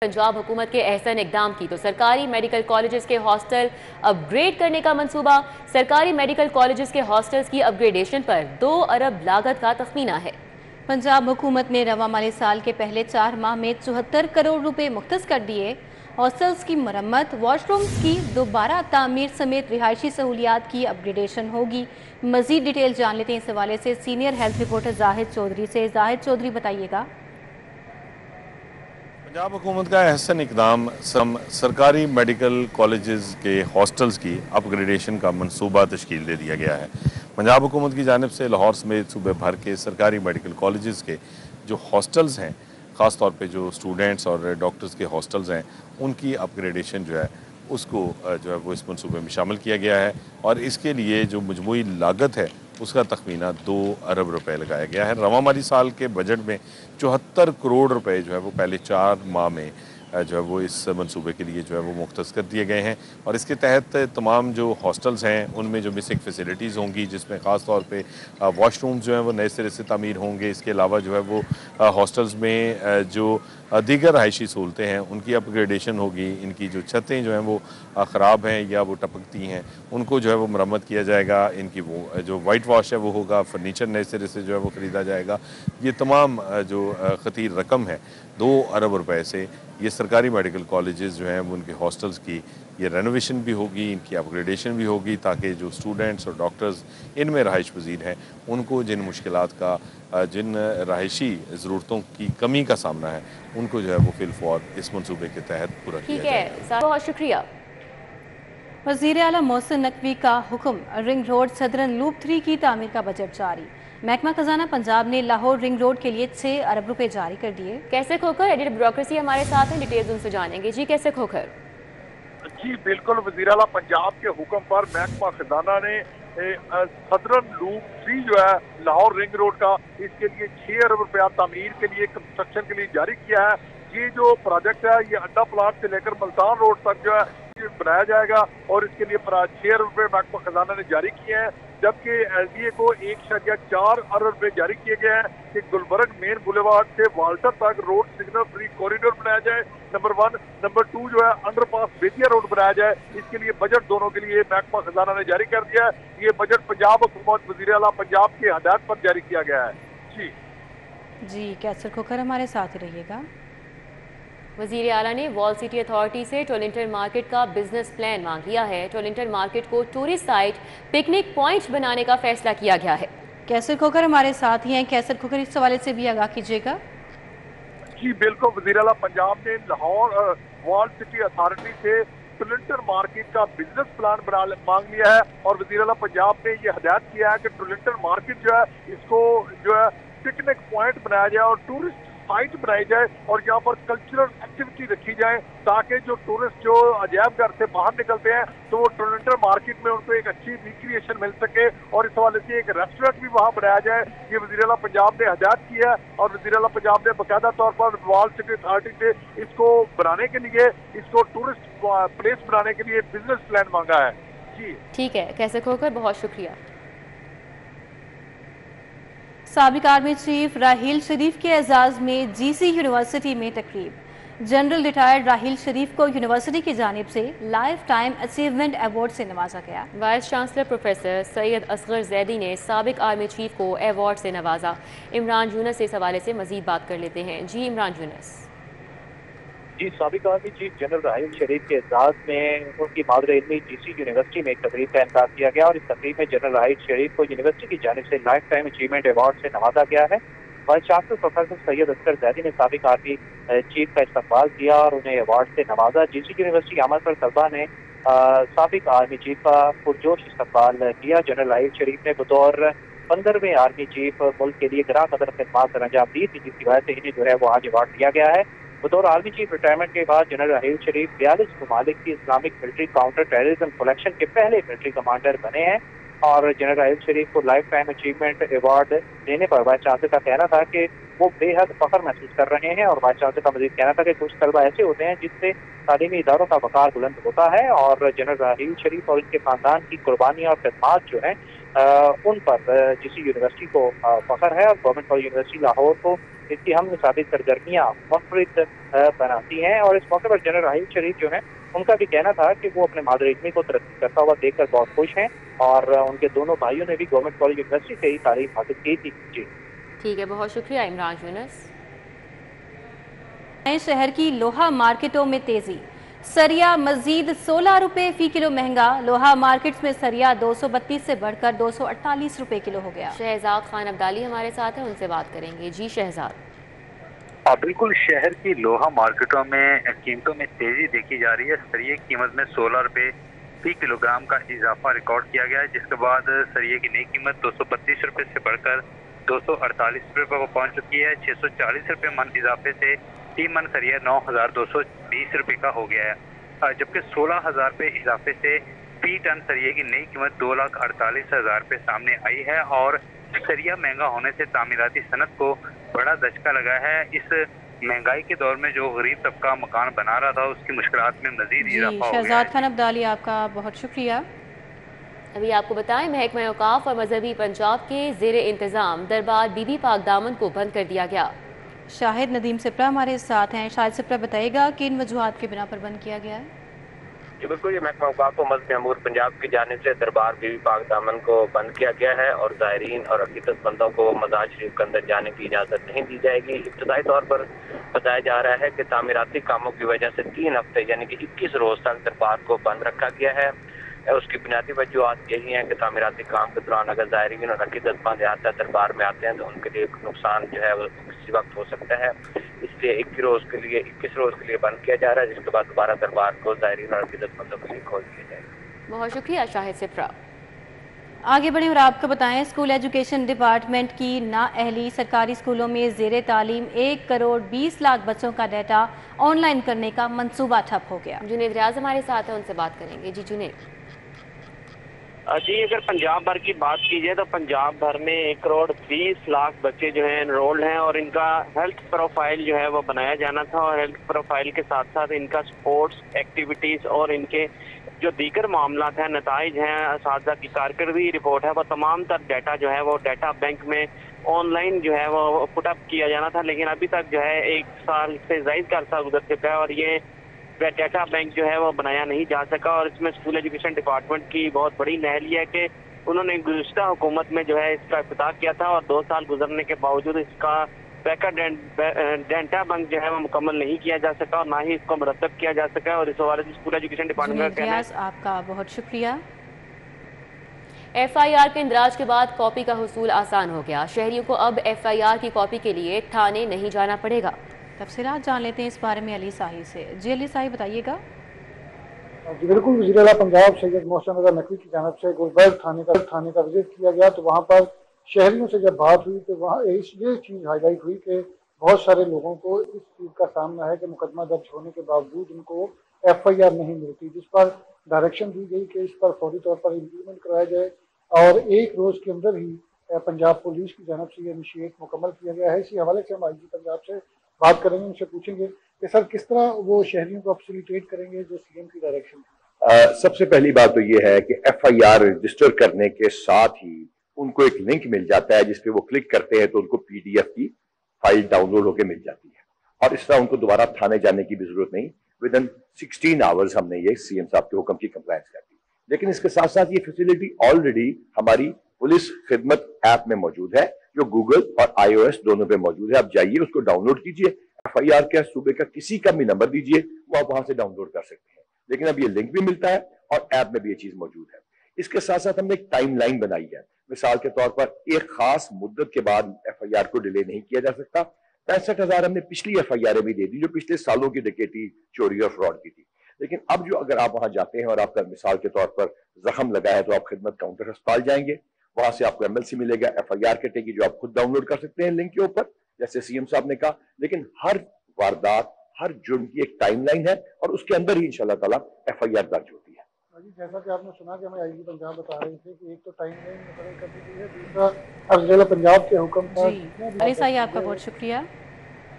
पंजाब हुकूमत के अहसन इकदाम की तो सरकारी मेडिकल कॉलेजेस के हॉस्टल अपग्रेड करने का मंसूबा। सरकारी मेडिकल कॉलेजेस के हॉस्टल्स की अपग्रेडेशन पर 2 अरब लागत का तखमीना है। पंजाब हुकूमत ने रवा माली साल के पहले 4 माह में 74 करोड़ रुपए मुख्तस कर दिए। हॉस्टल्स की मरम्मत, वॉशरूम्स की दोबारा तामीर समेत रिहायशी सहूलियात की अपग्रेडेशन होगी। मजीद डिटेल जान लेते हैं इस हवाले से senior health reporter Zahid Chaudhry से। जाहिद चौधरी, बताइएगा। पंजाब हुकूमत का अहसन इकदाम सरकारी मेडिकल कॉलेजेस के हॉस्टल्स की अपग्रेडेशन का मंसूबा तश्कील दे दिया गया है। पंजाब हुकूमत की जानिब से लाहौर समेत सूबे भर के सरकारी मेडिकल कॉलेजेस के जो हॉस्टल्स हैं, ख़ास तौर पे जो स्टूडेंट्स और डॉक्टर्स के हॉस्टल्स हैं, उनकी अपग्रेडेशन जो है उसको जो है वो इस मंसूबे में शामिल किया गया है और इसके लिए जो मजमूई लागत है उसका तखमीना 2 अरब रुपए लगाया गया है। रवा माली साल के बजट में 74 करोड़ रुपए जो है वो पहले 4 माह में जो है वो इस मंसूबे के लिए जो है वो मुख्तस कर दिए गए हैं और इसके तहत तमाम जो हॉस्टल्स हैं उनमें जो बेसिक फैसिलिटीज़ होंगी, जिसमें ख़ास तौर पे वॉशरूम्स जो हैं वो नए सिरे से तामीर होंगे। इसके अलावा जो है वो हॉस्टल्स में जो दीगर रहायशी सहूलतें हैं उनकी अपग्रेडेशन होगी। इनकी जो छतें जो हैं वो ख़राब हैं या वो टपकती हैं, उनको जो है वो मरम्मत किया जाएगा। इनकी वो जो वाइट वॉश है वो होगा, फर्नीचर नए सिरे से जो है वो ख़रीदा जाएगा। ये तमाम जो खतीर रकम है 2 अरब रुपए से ये सरकारी मेडिकल कॉलेजेस जो हैं वो उनके हॉस्टल्स की ये रेनोवेशन भी होगी, इनकी अपग्रेडेशन भी होगी, ताकि जो स्टूडेंट्स और डॉक्टर्स इनमें रहाइश पजीर हैं उनको जिन मुश्किलात का, जिन रहायशी ज़रूरतों की कमी का सामना है, उनको जो है वो फिलफौर इस मंसूबे के तहत पूरा किया जाएगा। ठीक है, बहुत शुक्रिया। वज़ीर आला मोहसिन नकवी का हुक्म, रिंग रोड सदरन लूप 3 की तामीर का बजट जारी। महकमा खजाना पंजाब ने लाहौर रिंग रोड के लिए 6 अरब रुपए जारी कर दिए। कैसे खोकर एडिटर ब्यूरोक्रेसी हमारे साथ हैं, डिटेल्स उनसे जानेंगे। जी कैसे खोकर? जी बिल्कुल, वज़ीर आला पंजाब के हुक्म पर महकमा खजाना ने सदरन लूप 3 जो है लाहौर रिंग रोड का, इसके लिए 6 अरब रुपया तामीर के लिए, कंस्ट्रक्शन के लिए जारी किया है। ये जो प्रोजेक्ट है ये अड्डा प्लाट से लेकर मुल्तान रोड तक जो है बनाया जाएगा और इसके लिए 6 अरब रुपये महकमा खजाना ने जारी किए हैं, जबकि एलडीए को 1.4 अरब रुपये जारी किए गए हैं कि गुलबर्ग मेन बुलेवार्ड से वाल्टर तक रोड सिग्नल फ्री कॉरिडोर बनाया जाए, नंबर 1। नंबर 2 जो है अंडरपास बेतिया रोड बनाया जाए। इसके लिए बजट दोनों के लिए महकमा खजाना ने जारी कर दिया है। ये बजट पंजाब हुकूमत वज़ीर आला पंजाब की हदायत पर जारी किया गया है। जी कैसर खोकर हमारे साथ ही रहिएगा। वज़ीर आला ने वॉल सिटी अथॉरिटी से टोलिंटन मार्केट का बिजनेस प्लान मांग लिया है। टोलिंटन मार्केट को टूरिस्ट साइट, पिकनिक पॉइंट बनाने का फैसला किया गया है। कैसर खोकर हमारे साथ ही हैं। कैसर खोकर, इस हवाले से भी आगाह कीजिएगा। जी बिल्कुल, वज़ीर आला पंजाब ने लाहौर वॉल सिटी अथॉरिटी से टोलिंटन मार्केट का बिजनेस प्लान मांग लिया है और वज़ीर आला पंजाब ने ये हदायत किया है कि टोलिंटन मार्केट जो है इसको जो है पिकनिक पॉइंट बनाया जाए और टूरिस्ट साइट बनाई जाए और यहाँ पर कल्चरल एक्टिविटी रखी जाए, ताकि जो टूरिस्ट जो अजायब घर से बाहर निकलते हैं तो वो टोलिंटन मार्केट में उनको एक अच्छी रिक्रिएशन मिल सके और इस हवाले से एक रेस्टोरेंट भी वहाँ बनाया जाए। ये वज़ीर आला पंजाब ने हदायत की है और वज़ीर आला पंजाब ने बाकायदा तौर पर वॉल सिटी अथॉरिटी से इसको बनाने के लिए, इसको टूरिस्ट प्लेस बनाने के लिए बिजनेस प्लान मांगा है। जी ठीक है, कैसे खोकर, बहुत शुक्रिया। साबिक आर्मी चीफ राहील शरीफ के एजाज में जीसी यूनिवर्सिटी में तकरीब। जनरल रिटायर्ड राहील शरीफ को यूनिवर्सिटी की जानिब से लाइफ टाइम अचीवमेंट अवार्ड से नवाजा गया। Vice chancellor professor Syed Asghar Zaidi ने साबिक आर्मी चीफ को अवार्ड से नवाजा। इमरान यूनस इस हवाले से मजीद बात कर लेते हैं। जी इमरान यूनस। जी, साबिक आर्मी चीफ जनरल राहील शरीफ के एजाज में उनकी मादर इल्मी जीसी यूनिवर्सिटी में एक तकरीब का इनका किया गया और इस तकरीब में जनरल राहील शरीफ को यूनिवर्सिटी की जानिब से लाइफ टाइम अचीवमेंट अवार्ड से नवाजा गया है। Vice chancellor professor Syed Asghar Zaidi ने साबिक आर्मी चीफ का इस्तकबाल किया और उन्हें अवार्ड से नवाजा। जीसी यूनिवर्सिटी आमद पर तलबा ने साबिक आर्मी चीफ का पुरजोश इस्तकबाल किया। जनरल राहील शरीफ ने बतौर 15वें आर्मी चीफ मुल्क के लिए ग्रां कदर खिदमत अंजाम दी थी, जिसकी वजह से इन्हें जो है वो आज अवार्ड दिया गया है। बतौर आर्मी चीफ रिटायरमेंट के बाद जनरल राहील शरीफ 42 ममालिक की Islamic military counter terrorism collection के पहले मिलिट्री कमांडर बने हैं और जनरल राहील शरीफ को लाइफ टाइम अचीवमेंट अवार्ड देने पर वाइस चांसलर का कहना था कि वो बेहद फख्र महसूस कर रहे हैं और वाइस चांसलर का मजीद कहना था कि कुछ तलबा ऐसे होते हैं जिससे तालीमी इदारों का वक़ार बुलंद होता है और जनरल राहील शरीफ और इनके खानदान की कुर्बानी और खिदमत जो है उन पर जीसी यूनिवर्सिटी को फख्र है और गवर्नमेंट कॉलेज यूनिवर्सिटी लाहौर को اس کی ہم نصابی سرگرمیاں منفرد بناتی ہیں۔ اور اس موقع پر جنرل راحیل شریف جو ہیں ان کا بھی کہنا تھا کہ وہ اپنے مادر علمی کو ترقی کرتا ہوا دیکھ کر بہت خوش ہیں، اور ان کے دونوں بھائیوں نے بھی گورنمنٹ کالج یونیورسٹی سے ہی تعلیم حاصل کی تھی۔ جی ٹھیک ہے، بہت شکریہ عمران یونس۔ شہر کی لوہا مارکیٹوں میں تیزی، سریا مزید 16 روپے فی کلو مہنگا، لوہا مارکیٹس میں سریا 232 سے بڑھ کر 248 روپے کلو ہو گیا۔ شہزاد خان عبدالی ہمارے ساتھ ہیں، ان سے بات کریں گے۔ جی شہزاد۔ بالکل، شہر کی لوہا مارکیٹوں میں قیمتوں میں تیزی دیکھی جا رہی ہے۔ سریے کی قیمت میں 16 روپے فی کلو گرام کا اضافہ ریکارڈ کیا گیا ہے، جس کے بعد سریے کی نئی قیمت 232 روپے سے بڑھ کر 248 روپے کو پہنچ چکی ہے۔ 640 روپے من اضافے سے 3 من سریہ 9220 روپے کا ہو گیا ہے، جبکہ 16,000 روپے اضافے سے فی ٹن سریے کی نئی قیمت 2,48,000 روپے سامنے آئی ہے۔ اور سریہ مہنگا ہونے سے تعمیراتی صنعت کو بڑا دھچکا لگا ہے۔ اس مہنگائی کے دور میں جو غریب طبقہ مکان بنا رہا تھا اس کی مشکلات میں مزید اضافہ ہو گیا ہے۔ شہزاد خان عبدالی آپ کا بہت شکریہ۔ ابھی آپ کو بتائیں، محکمہ اوقاف اور مذہبی پنجاب کے زیر انتظام دربار بی بی پاک دامن کو بند کر دیا گیا۔ شاہد ندیم سپرا ہمارے ساتھ ہیں۔ شاہد سپرا بتائے گا کہ ان وجوہات کی بنا پر بند کیا گیا ہے؟ جی بالکل، یہ محکمہ اوقاف و مذہبی امور پنجاب کی جانب سے دربار بی بی پاک دامن کو بند کیا گیا ہے، اور زائرین اور عقیدت مندوں کو مزار شریف کے اندر جانے کی اجازت نہیں دی جائے گی۔ ابتدائی طور پر بتایا جا رہا ہے کہ تعمیراتی کاموں کی وجہ سے 3 ہفتے یعنی کہ 21 روز تک دربار کو بند رکھا گیا ہے۔ اس کی بنیادی وجوہات یہی ہیں کہ تعمیراتی کام کے دوران اگر زائرین اور عقیدت مند دربار میں آتے ہیں تو ان کے لیے نقصان جو ہے وہ کسی وقت ہو سکتا ہے، اس لیے 21 روز کے لیے بند کیا جا رہا ہے، جس کے بعد دوبارہ دربار کو زائرین اور عقیدت مندوں کے لیے کھول دیا جائے گا۔ بہت شکریہ شاہد سپرا۔ آگے بڑھیں اور آپ کو بتائیں، اسکول ایجوکیشن ڈپارٹمنٹ کی نااہلی، سرکاری اسکولوں میں زیر تعلیم 1 کروڑ 20 لاکھ بچوں کا ڈیٹا آن لائن کرنے کا منصوبہ ٹھپ ہو گیا۔ جنید ریاض ہمارے ساتھ ہیں، ان سے بات کریں گے۔ جی جنید۔ جی اگر پنجاب بھر کی بات کی جائے تو پنجاب بھر میں 1 کروڑ 20 لاکھ بچے جو ہیں انرولڈ ہیں، اور ان کا ہیلتھ پروفائل جو ہے وہ بنایا جانا تھا، اور ہیلتھ پروفائل کے ساتھ ساتھ ان کا سپورٹس ایکٹیویٹیز اور ان کے جو دیگر معاملات ہیں، نتائج ہیں، اساتذہ کی کارکردگی رپورٹ ہے، وہ تمام تر ڈیٹا جو ہے وہ ڈیٹا بینک میں آن لائن جو ہے وہ پٹ اپ کیا جانا تھا، لیکن ابھی تک جو ہے 1 سال سے زائد کا عرصہ گزر چکا ہے اور یہ ڈیٹا بینک جو ہے وہ بنایا نہیں جا سکا۔ اور اس میں اسکول ایجوکیشن ڈپارٹمنٹ کی بہت بڑی نااہلی ہے کہ انہوں نے گزشتہ حکومت میں جو ہے اس کا افتتاح کیا تھا، اور 2 سال گزرنے کے باوجود اس کا ڈیٹا بینک جو ہے وہ مکمل نہیں کیا جا سکا، اور نہ ہی اس کو مرتب کیا جا سکا، اور اس حوالے سے اسکول ایجوکیشن ڈپارٹمنٹ کا کہنا ہے۔ آپ کا بہت شکریہ۔ ایف آئی آر کے اندراج کے بعد کاپی کا حصول آسان ہو گیا، شہریوں کو اب ایف آئی آر کی کاپی کے لیے تھانے نہیں جانا پڑے گا۔ تفصیلات جان لیتے ہیں اس بارے میں علی ساہی سے۔ جی علی ساہی بتائیے گا۔ جی بالکل، وزیر اعلیٰ پنجاب سید محسن رضا نقوی کی جانب سے گلبرگ تھانے کا وزٹ کیا گیا، تو وہاں پر شہریوں سے جب بات ہوئی تو وہاں یہ چیز ہائی لائٹ ہوئی کہ بہت سارے لوگوں کو اس چیز کا سامنا ہے کہ مقدمہ درج ہونے کے باوجود ان کو ایف آئی آر نہیں ملتی، جس پر ڈائریکشن دی گئی کہ اس پر فوری طور پر امپلیمنٹ کرایا جائے، اور 1 روز کے اندر ہی پنجاب پولیس کی جانب سے یہ انیشیٹ مکمل کیا گیا ہے۔ اسی حوالے سے ہم آئی جی پنجاب سے بات کریں گے، ان سے پوچھیں گے کہ سر کس طرح وہ شہریوں کو فیسیلیٹیٹ کریں گے جو سی ایم کی ڈائریکشن ہے۔ سب سے پہلی بات تو یہ ہے کہ ایف آئی آر رجسٹر کرنے کے ساتھ ہی ان کو ایک لنک مل جاتا ہے جس پہ وہ کلک کرتے ہیں تو ان کو پی ڈی ایف کی فائل ڈاؤن لوڈ ہو کے مل جاتی ہے، اور اس طرح ان کو دوبارہ تھانے جانے کی بھی ضرورت نہیں۔ ودن 16 آورز ہم نے یہ سی ایم صاحب کے حکم کی کمپلائنس کر دی۔ لیکن اس کے ساتھ ساتھ یہ فیسلٹی آلریڈی ہماری پولیس خدمت ایپ میں موجود ہے، جو گوگل اور آئی او ایس دونوں پہ موجود ہے۔ آپ جائیے، اس کو ڈاؤن لوڈ کیجیے، ایف آئی آر کا صوبے کا کسی کا بھی نمبر دیجیے، وہ آپ وہاں سے ڈاؤن لوڈ کر سکتے ہیں۔ لیکن اب یہ لنک بھی ملتا ہے اور ایپ میں بھی یہ چیز موجود ہے۔ اس کے ساتھ ساتھ ہم نے ایک ٹائم لائن بنائی ہے، مثال کے طور پر ایک خاص مدت کے بعد ایف آئی آر کو ڈیلے نہیں کیا جا سکتا۔ 65,000 ہم نے پچھلی ایف آئی آر بھی دے دی جو پچھلے سالوں کی ڈکیتی، چوری اور فراڈ کی تھی۔ لیکن اب جو اگر آپ وہاں جاتے ہیں اور آپ کا مثال کے طور پر زخم لگا ہے تو آپ خدمت کاؤنٹر ہسپتال جائیں گے، وہاں سے آپ کو ایم ایل سی ملے گا، ایف آئی آر کٹے گی جو آپ خود ڈاؤن لوڈ کر سکتے ہیں لنک کے اوپر، جیسے سی ایم صاحب نے کہا۔ لیکن ہر واردات، ہر جرم کی ایک ٹائم لائن ہے اور اس کے اندر ہی انشاءاللہ تعالیٰ ایف آئی آر درج ہوتی ہے۔ جی جیسا کہ آپ نے سنا کہ ہمیں آئی جی پنجاب بتا رہے تھے کہ ایک تو ٹائم لائن مقرر کر دی گئی ہے، دوسرا اب ضلع پنجاب کے حکم پر جی علی سائی آپ کا بہت شکریہ۔